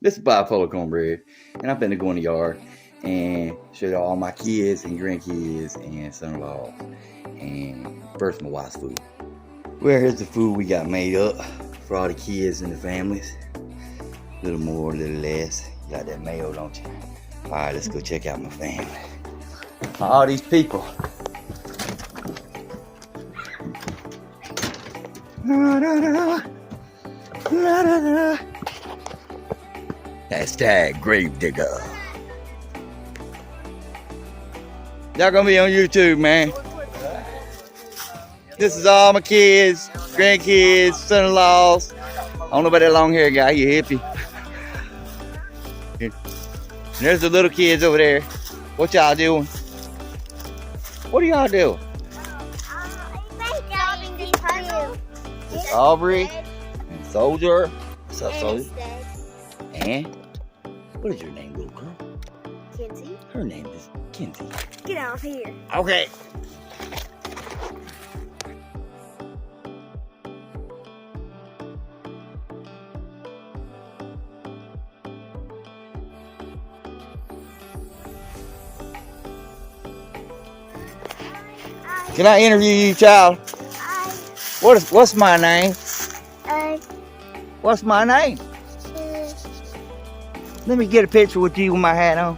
This is bipolar cornbread, and I'm finna go in the yard and show you all my kids and grandkids and son-in-law and first my wife's food. Well, here's the food we got made up for all the kids and the families. A little more, a little less. You got that mayo, don't you? All right, let's go check out my family. All these people. La, da, da. La, da, da. Hashtag grave digger. Y'all gonna be on YouTube, man. This is all my kids, grandkids, son-in-laws. I don't know about that long hair guy, he a hippie. And there's the little kids over there. What y'all doing? What are y'all doing? Aubrey and Soldier. What's up, Soldier? And what is your name, little girl? Kinsey. Her name is Kinsey. Get out of here. Okay. Can I interview you, child? What's my name? What's my name? Let me get a picture with you with my hat on.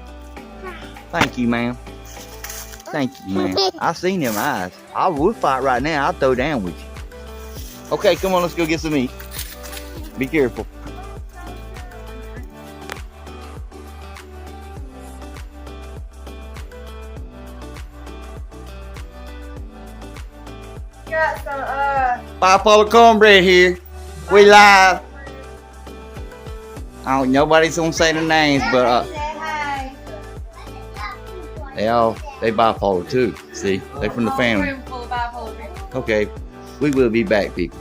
Thank you, ma'am. Thank you, ma'am. I seen them eyes. I would fight right now. I'll throw down with you. Okay, come on, let's go get some meat. Be careful. Got some, Bipolar cornbread here. We live. I don't, nobody's gonna say the names, but they bipolar too. See, they from the family. Okay, we will be back, people.